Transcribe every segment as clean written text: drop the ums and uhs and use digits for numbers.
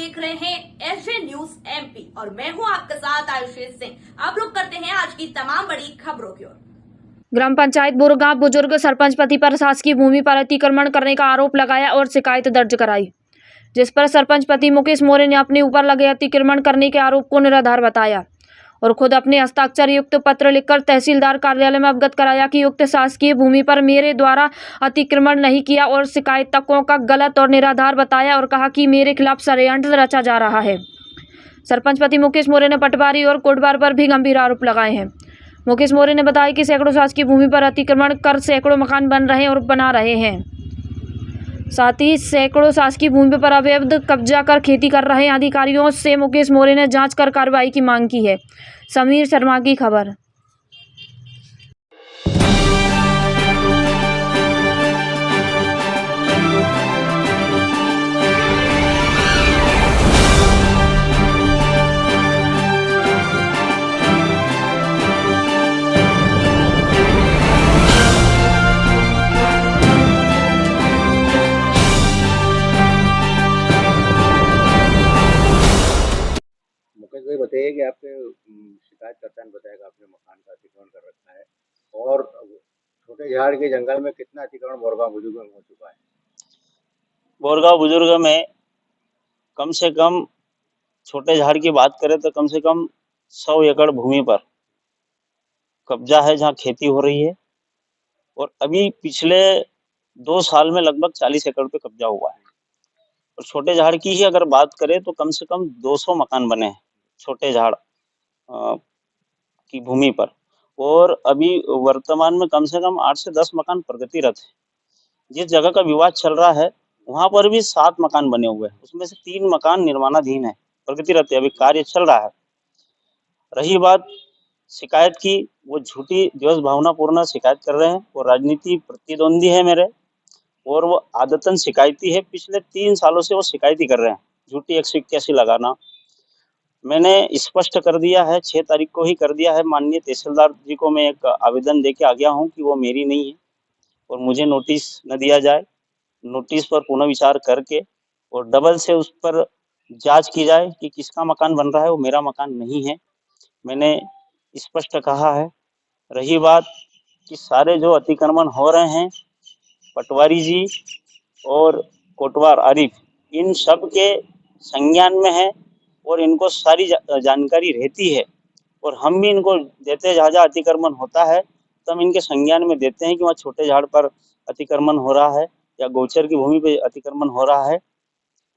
देख रहे हैं एसजे न्यूज एमपी और मैं हूं आपके साथ आयुषी सिंह। अब रुक करते हैं आज की तमाम बड़ी खबरों की ओर। ग्राम पंचायत बोरगांव बुजुर्ग सरपंच पति पर शासकीय भूमि पर अतिक्रमण करने का आरोप लगाया और शिकायत दर्ज कराई, जिस पर सरपंच पति मुकेश मौर्य ने अपने ऊपर लगे अतिक्रमण करने के आरोप को निराधार बताया और खुद अपने हस्ताक्षर युक्त पत्र लिखकर तहसीलदार कार्यालय में अवगत कराया कि उक्त शासकीय भूमि पर मेरे द्वारा अतिक्रमण नहीं किया और शिकायतों का गलत और निराधार बताया और कहा कि मेरे खिलाफ षड्यंत्र रचा जा रहा है। सरपंच पति मुकेश मौर्य ने पटवारी और कोटवार पर भी गंभीर आरोप लगाए हैं। मुकेश मौर्य ने बताया कि सैकड़ों शासकीय भूमि पर अतिक्रमण कर सैकड़ों मकान बन रहे और बना रहे हैं, साथ ही सैकड़ों शासकीय भूमि पर अवैध कब्जा कर खेती कर रहे अधिकारियों से मुकेश मौर्य ने जांच कर कार्रवाई की मांग की है। समीर शर्मा की खबर। मुकेश भाई बताइए कि आपके शिकायतकर्ता ने बताया कि आपने मकान का अतिक्रमण कर रखा है और छोटे झाड़ के जंगल में कितना अतिक्रमण बोरगांव बुजुर्ग में हो चुका है? बोरगांव बुजुर्ग में कम से कम छोटे झाड़ की बात करें तो कम से कम 100 एकड़ भूमि पर कब्जा है जहां खेती हो रही है और अभी पिछले 2 साल में लगभग 40 एकड़ पे कब्जा हुआ है। और छोटे झाड़ की ही अगर बात करें तो कम से कम 200 मकान बने हैं छोटे झाड़ की भूमि पर और अभी वर्तमान में कम से कम 8 से 10 मकान प्रगतिरत है। जिस जगह का विवाद चल रहा है वहां पर भी 7 मकान बने हुए हैं, उसमें से 3 मकान निर्माणाधीन है, प्रगतिरत है, अभी कार्य चल रहा है। रही बात शिकायत की, वो झूठी द्वेष भावनापूर्ण शिकायत कर रहे हैं, वो राजनीति प्रतिद्वंदी है मेरे और वो आदतन शिकायती है। पिछले 3 सालों से वो शिकायती कर रहे हैं, झूठी 181 लगाना। मैंने स्पष्ट कर दिया है, 6 तारीख को ही कर दिया है। माननीय तहसीलदार जी को मैं एक आवेदन देके आ गया हूँ कि वो मेरी नहीं है और मुझे नोटिस न दिया जाए। नोटिस पर पुनः विचार करके और डबल से उस पर जांच की जाए कि किसका मकान बन रहा है, वो मेरा मकान नहीं है, मैंने स्पष्ट कहा है। रही बात कि सारे जो अतिक्रमण हो रहे हैं, पटवारी जी और कोटवार आरिफ, इन सब के संज्ञान में है और इनको सारी जानकारी रहती है और हम भी इनको देते, जहाँ जहाँ अतिक्रमण होता है तो हम इनके संज्ञान में देते हैं कि वहाँ छोटे झाड़ पर अतिक्रमण हो रहा है या गोचर की भूमि पे अतिक्रमण हो रहा है,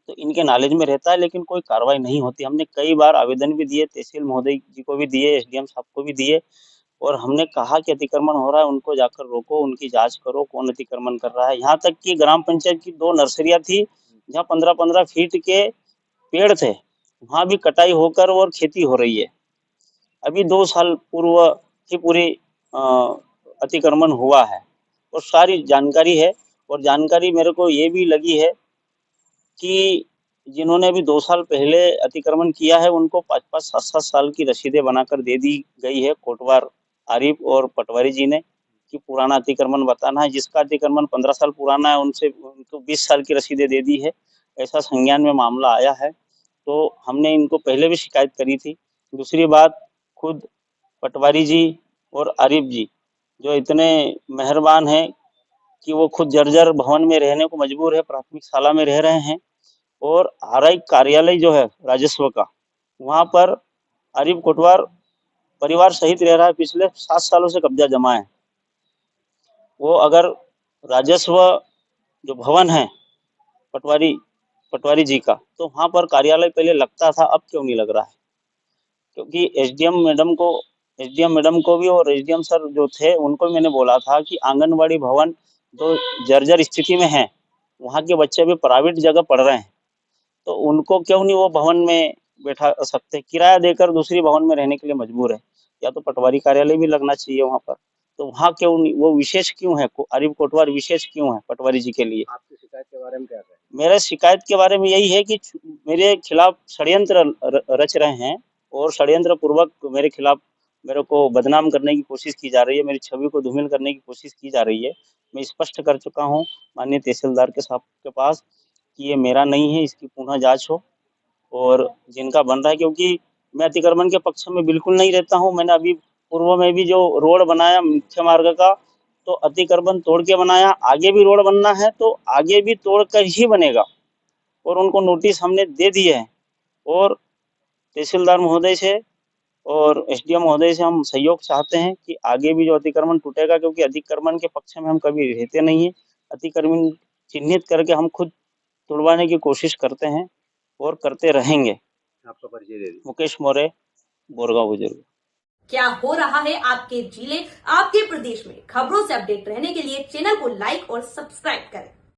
तो इनके नॉलेज में रहता है, लेकिन कोई कार्रवाई नहीं होती। हमने कई बार आवेदन भी दिए, तहसील महोदय जी को भी दिए, एसडीएम साहब को भी दिए और हमने कहा कि अतिक्रमण हो रहा है, उनको जाकर रोको, उनकी जांच करो कौन अतिक्रमण कर रहा है। यहाँ तक कि ग्राम पंचायत की 2 नर्सरियां थी जहाँ 15-15 फीट के पेड़ थे, वहां भी कटाई होकर और खेती हो रही है। अभी 2 साल पूर्व ही पूरी अतिक्रमण हुआ है और सारी जानकारी है। और जानकारी मेरे को ये भी लगी है कि जिन्होंने अभी 2 साल पहले अतिक्रमण किया है उनको 5-5, 7-7 साल की रसीदें बनाकर दे दी गई है कोटवार आरिफ और पटवारी जी ने कि पुराना अतिक्रमण बताना है। जिसका अतिक्रमण 15 साल पुराना है उनसे उनको 20 साल की रसीदें दे दी है। ऐसा संज्ञान में मामला आया है, तो हमने इनको पहले भी शिकायत करी थी। दूसरी बात, खुद पटवारी जी और आरिफ जी जो इतने मेहरबान हैं कि वो खुद जर्जर भवन में रहने को मजबूर है, प्राथमिक शाला में रह रहे हैं और आरआई कार्यालय जो है राजस्व का, वहां पर आरिफ कोटवार परिवार सहित रह रहा है। पिछले 7 सालों से कब्जा जमा है। वो अगर राजस्व जो भवन है पटवारी जी का, तो वहां पर कार्यालय पहले लगता था, अब क्यों नहीं लग रहा है? क्योंकि एसडीएम मैडम को भी और एसडीएम सर जो थे उनको भी मैंने बोला था कि आंगनबाड़ी भवन जो जर्जर स्थिति में है, वहाँ के बच्चे अभी प्राइवेट जगह पढ़ रहे हैं, तो उनको क्यों नहीं वो भवन में बैठा सकते? किराया देकर दूसरी भवन में रहने के लिए मजबूर है। या तो पटवारी कार्यालय भी लगना चाहिए वहाँ पर, तो वहाँ क्यों नहीं? वो विशेष क्यों है? आरिफ कोटवार विशेष क्यों है पटवारी जी के लिए? आपकी शिकायत के बारे में क्या कहें? मेरे शिकायत के बारे में यही है कि मेरे खिलाफ षड्यंत्र रच रहे हैं और षड्यंत्र पूर्वक मेरे खिलाफ मेरे को बदनाम करने की कोशिश की जा रही है, मेरी छवि को धूमिल करने की कोशिश की जा रही है। मैं स्पष्ट कर चुका हूँ माननीय तहसीलदार के साहब के पास कि ये मेरा नहीं है, इसकी पुनः जांच हो और जिनका बन रहा है, क्योंकि मैं अतिक्रमण के पक्ष में बिल्कुल नहीं रहता हूँ। मैंने अभी पूर्व में भी जो रोड बनाया मुख्य मार्ग का, तो अतिक्रमण तोड़ के बनाया। आगे भी रोड बनना है तो आगे भी तोड़ कर ही बनेगा, और उनको नोटिस हमने दे दिए हैं। और तहसीलदार महोदय से और एसडीएम महोदय से हम सहयोग चाहते हैं कि आगे भी जो अतिक्रमण टूटेगा, क्योंकि अतिक्रमण के पक्ष में हम कभी रहते नहीं है। अतिक्रमण चिन्हित करके हम खुद तुड़वाने की कोशिश करते हैं और करते रहेंगे। आपका परिचय दे दीजिए। मुकेश मौर्य, बोरगांव बुजुर्ग। क्या हो रहा है आपके जिले, आपके प्रदेश में, खबरों से अपडेट रहने के लिए चैनल को लाइक और सब्सक्राइब करें।